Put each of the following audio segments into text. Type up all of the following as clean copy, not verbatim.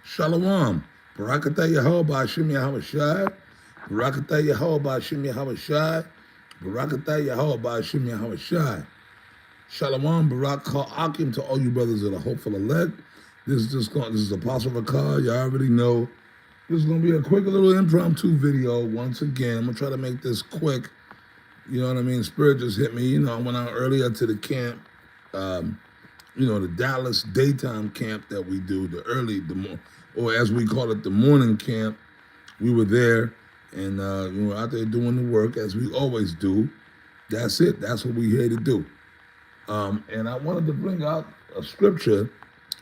Shalom. Barakatah Yahweh Hashem Yahushai. Barakatah Yahweh Hashem Yahushai. Barakatah Yahweh Hashem Yahushai. Shalom, Barak Akim to all you brothers that are hopeful elect. This is Apostle Rakar. You already know. This is gonna be a quick little impromptu video. Once again, I'm gonna try to make this quick. You know what I mean? Spirit just hit me. I went out earlier to the camp. The Dallas daytime camp that we do, or as we call it, the morning camp. We were there, and we were out there doing the work as we always do. That's it. That's what we're here to do. And I wanted to bring out a scripture.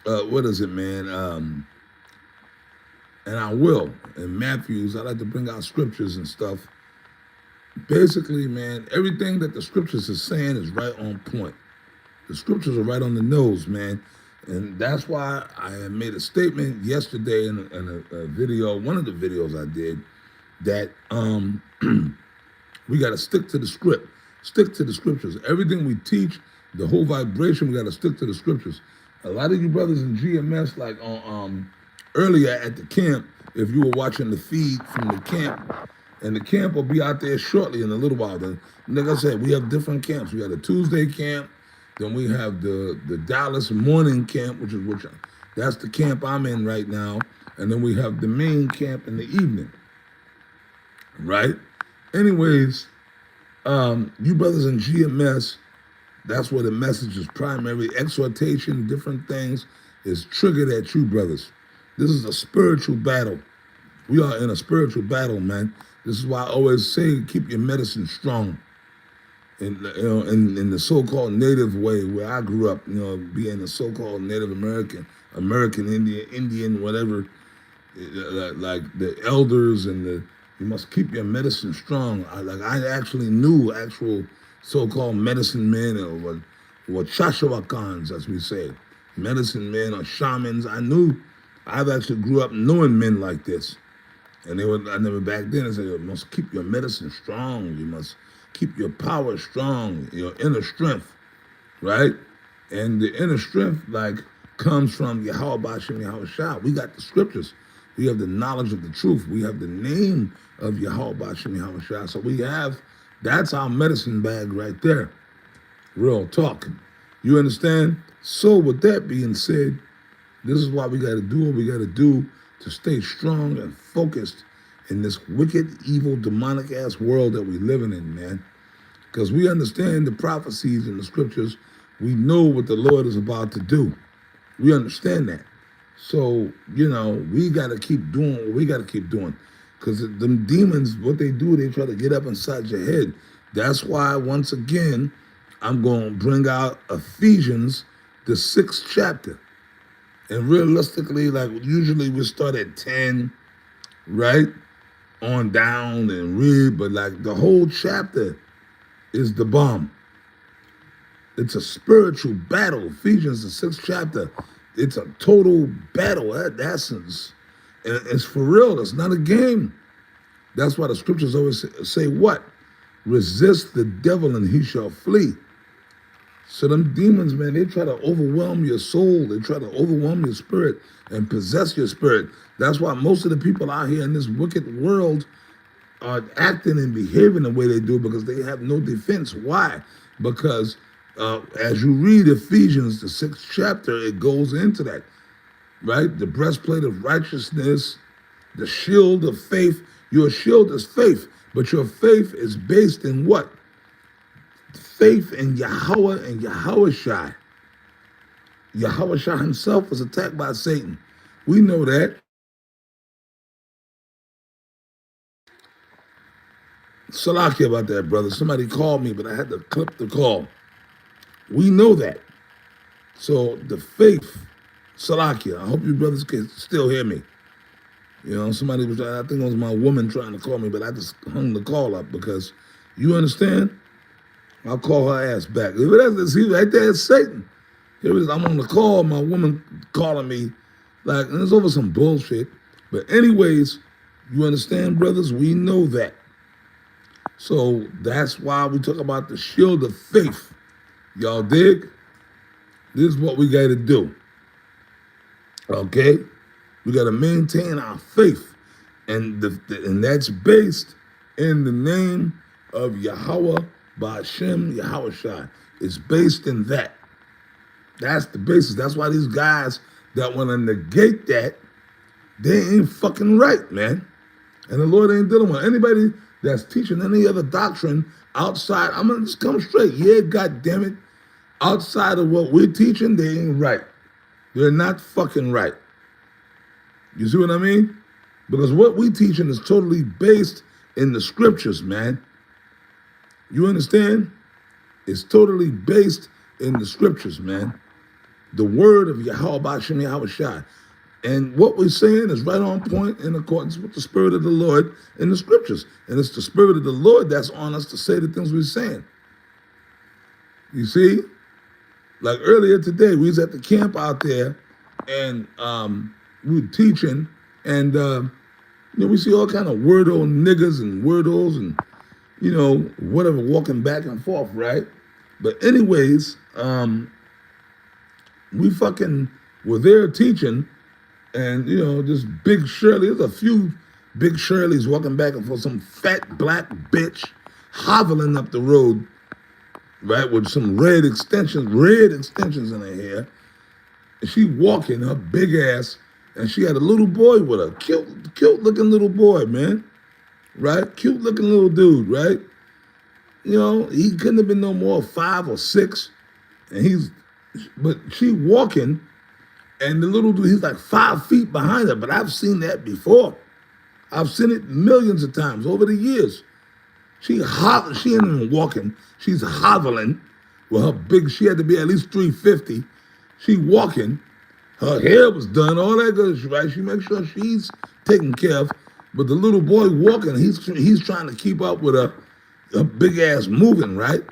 What is it, man? And I will. In Matthew's, I like to bring out scriptures and stuff. Basically, man, everything that the scriptures is saying is right on point. The scriptures are right on the nose, man. And that's why I made a statement yesterday in a video, one of the videos I did, that we got to stick to the script, stick to the scriptures. Everything we teach, the whole vibration, we got to stick to the scriptures. A lot of you brothers in GMS, like earlier at the camp, if you were watching the feed from the camp, and the camp will be out there shortly in a little while. Then, like I said, we have different camps. We have a Tuesday camp. Then we have the Dallas morning camp, that's the camp I'm in right now. And then we have the main camp in the evening, right? Anyways, you brothers in GMS, that's where the message is primary. Exhortation, different things is triggered at you brothers. This is a spiritual battle. We are in a spiritual battle, man. This is why I always say, keep your medicine strong. In the so-called native way where I grew up, being a so-called Native American Indian, whatever, like the elders and you must keep your medicine strong. I actually knew actual so-called medicine men or Chashawakans, as we say, medicine men or shamans. I've actually grew up knowing men like this. And I never back then, I said, you must keep your medicine strong. You must keep your power strong, your inner strength, right? And the inner strength, comes from Yahweh Hashem Yahushua. We got the scriptures. We have the knowledge of the truth. We have the name of Yahweh Hashem Yahushua. So that's our medicine bag right there. Real talk. You understand? So with that being said, this is why we got to do what we got to do to stay strong and focused in this wicked, evil, demonic-ass world that we're living in, man. Because we understand the prophecies and the scriptures. We know what the Lord is about to do. We understand that. So, we got to keep doing what we got to keep doing. Because them demons, what they do, they try to get up inside your head. That's why, once again, I'm going to bring out Ephesians, the 6th chapter. And realistically, usually we start at 10, right? On down and read, but the whole chapter is the bomb. It's a spiritual battle. Ephesians, the 6th chapter, it's a total battle at essence. And it's for real, it's not a game. That's why the scriptures always say what? Resist the devil and he shall flee. So them demons, man, they try to overwhelm your soul. They try to overwhelm your spirit and possess your spirit. That's why most of the people out here in this wicked world are acting and behaving the way they do because they have no defense. Why? Because as you read Ephesians, the 6th chapter, it goes into that, right? The breastplate of righteousness, the shield of faith. Your shield is faith, but your faith is based in what? Faith in Yahweh and Yahushai. Yahushai himself was attacked by Satan. We know that. Salaki about that, brother. Somebody called me, but I had to clip the call. We know that. So the faith, Salakia, I hope you brothers can still hear me. Somebody was I think it was my woman trying to call me, but I just hung the call up because you understand? I'll call her ass back. See, right there, it's Satan. Here it is. I'm on the call, my woman calling me, and it's over some bullshit. But anyways, you understand, brothers? We know that. So that's why we talk about the shield of faith. Y'all dig? This is what we got to do. Okay? We got to maintain our faith. And and that's based in the name of Yahweh Ba'Shem Yahweh Shai. It's based in that. That's the basis. That's why these guys that want to negate that, they ain't fucking right, man. And the Lord ain't dealing with anybody that's teaching any other doctrine outside. I'm gonna just come straight. Yeah, God damn it. Outside of what we're teaching, they ain't right. They're not fucking right. You see what I mean? Because what we teaching is totally based in the scriptures, man. You understand? It's totally based in the scriptures, man. The word of Yahweh Ba'Shem Yahweh Shai. And what we're saying is right on point in accordance with the Spirit of the Lord in the scriptures. And it's the Spirit of the Lord that's on us to say the things we're saying. You see? Like earlier today, we was at the camp out there, and we were teaching, and we see all kind of weirdo niggas and weirdos and, whatever, walking back and forth, right? But anyways, we fucking were there teaching, and, this Big Shirley, there's a few Big Shirleys walking back and forth, some fat black bitch hobbling up the road, right, with some red extensions in her hair. And she walking, her big ass, and she had a little boy with her, cute looking little boy, man, right? Cute looking little dude, right? He couldn't have been no more 5 or 6, but she walking, and the little dude, he's like 5 feet behind her, but I've seen that before. I've seen it millions of times over the years. She ain't even walking. She's hobbling with her big, she had to be at least 350. She walking. Her hair was done, all that good shit, right? She makes sure she's taken care of. But the little boy walking, he's trying to keep up with her big ass moving, right?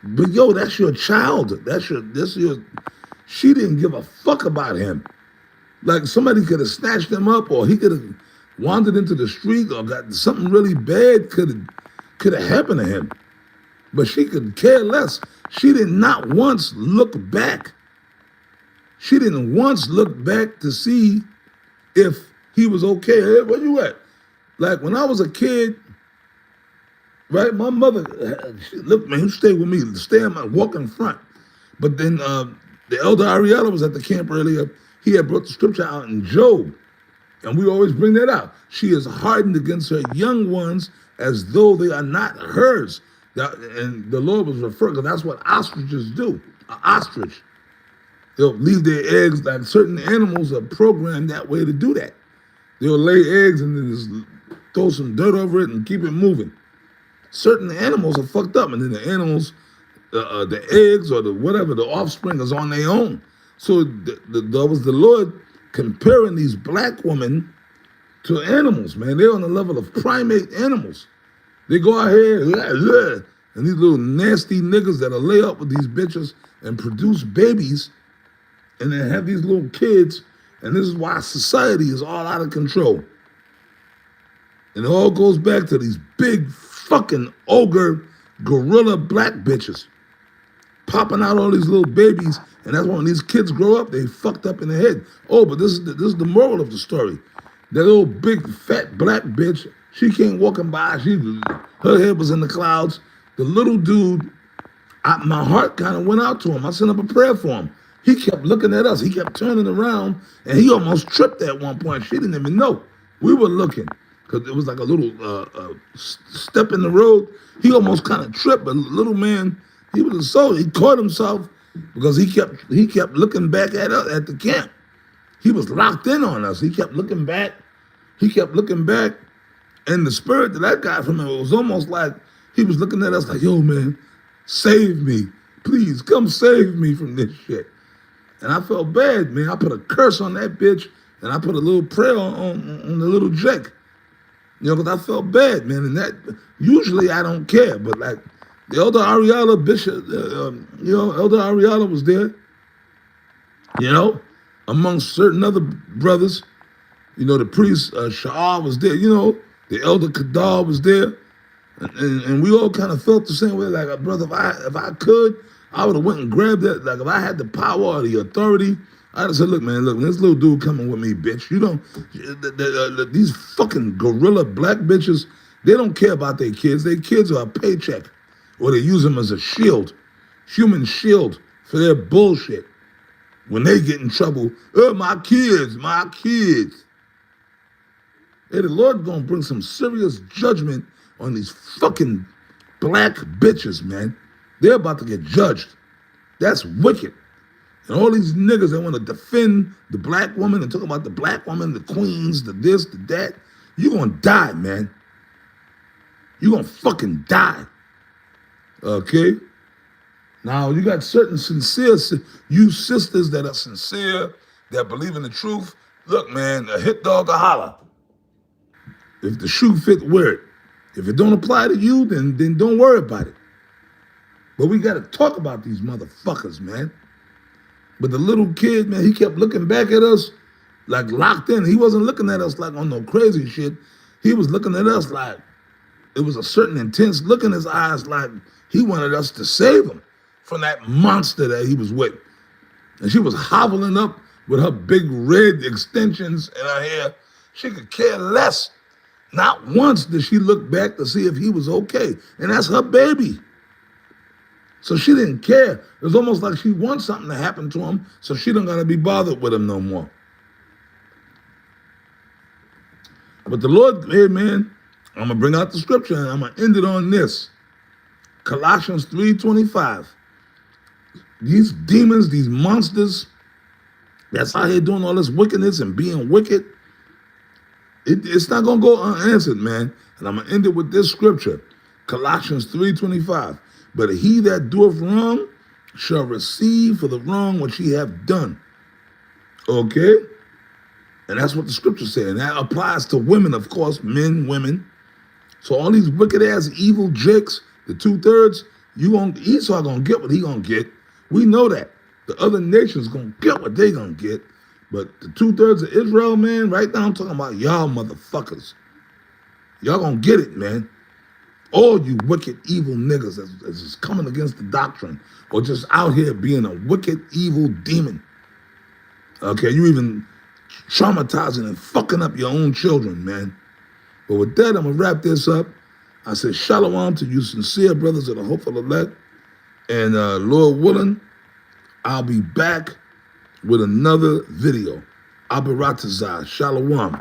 But yo, that's your child. She didn't give a fuck about him. Like somebody could have snatched him up, or he could have wandered into the street, or got something really bad could have happened to him. But she could care less. She did not once look back. She didn't once look back to see if he was okay. Hey, where you at? Like when I was a kid, right? My mother, look, man, you stay with me. Walk in front. But then the elder Ariella was at the camp earlier. He had brought the scripture out in Job. And we always bring that out. She is hardened against her young ones as though they are not hers. And the Lord was referring, because that's what ostriches do. An ostrich, they'll leave their eggs, like certain animals are programmed that way to do that. They'll lay eggs and then just throw some dirt over it and keep it moving. Certain animals are fucked up, and then the animals, the eggs or the whatever, the offspring is on their own. So that was the Lord comparing these black women to animals, man. They're on the level of primate animals. They go out here, and these little nasty niggas that'll lay up with these bitches and produce babies and then have these little kids, and this is why society is all out of control. And it all goes back to these big fucking ogre gorilla black bitches popping out all these little babies, and that's why when these kids grow up, they fucked up in the head. Oh, but this is the moral of the story. That little big fat black bitch, she came walking by, her head was in the clouds. The little dude, my heart kind of went out to him. I sent up a prayer for him. He kept looking at us. He kept turning around, and he almost tripped at one point. She didn't even know. We were looking, because it was like a little step in the road. He almost kind of tripped, but little man, he was a soldier. He caught himself because he kept looking back at us at the camp. He was locked in on us. He kept looking back. And the spirit that I got from him, it was almost like he was looking at us like, yo, man, save me. Please, come save me from this shit. And I felt bad, man. I put a curse on that bitch, and I put a little prayer on the little Jake. Because I felt bad, man. And that, usually I don't care, but like, the elder Ariella Bishop, elder Ariella was there, amongst certain other brothers. The priest Sha'ar was there, the elder Kadar was there. And we all kind of felt the same way, like, brother, if I could, I would have went and grabbed that. Like, if I had the power or the authority, I just said, look, man, look, this little dude coming with me, bitch. You don't, these fucking gorilla black bitches, they don't care about their kids. Their kids are a paycheck, or they use them as a shield, human shield for their bullshit. When they get in trouble, oh, my kids, my kids. Hey, the Lord gonna bring some serious judgment on these fucking black bitches, man. They're about to get judged. That's wicked. And all these niggas that want to defend the black woman and talk about the black woman, the queens, the this, the that, you gonna die, man. You gonna fucking die. Okay? Now, you got certain sincere, you sisters that are sincere, that believe in the truth. Look, man, a hit dog a holler. If the shoe fit, wear it. If it don't apply to you, then don't worry about it. But we got to talk about these motherfuckers, man. But the little kid, man, he kept looking back at us like locked in. He wasn't looking at us like on no crazy shit. He was looking at us like it was a certain intense look in his eyes, like he wanted us to save him from that monster that he was with. And she was hobbling up with her big red extensions in her hair. She could care less. Not once did she look back to see if he was okay. And that's her baby. So she didn't care. It was almost like she wants something to happen to him, so she don't gotta be bothered with him no more. But the Lord, hey man, I'm gonna bring out the scripture and I'm gonna end it on this. Colossians 3:25. These demons, these monsters, that's out here doing all this wickedness and being wicked. It's not gonna go unanswered, man. And I'm gonna end it with this scripture. Colossians 3:25. But he that doeth wrong shall receive for the wrong which he hath done. Okay? And that's what the scripture said. And that applies to women, of course, men, women. So all these wicked ass evil jakes, the 2/3, Esau gonna get what he gonna get. We know that. The other nations gonna get what they gonna get. But the 2/3 of Israel, man, right now I'm talking about y'all motherfuckers. Y'all gonna get it, man. All you wicked, evil niggas that's just coming against the doctrine or just out here being a wicked, evil demon. Okay, you even traumatizing and fucking up your own children, man. But with that, I'm going to wrap this up. I say shalom to you sincere brothers of the hopeful elect. And Lord willing, I'll be back with another video. Abaratazah. Shalom.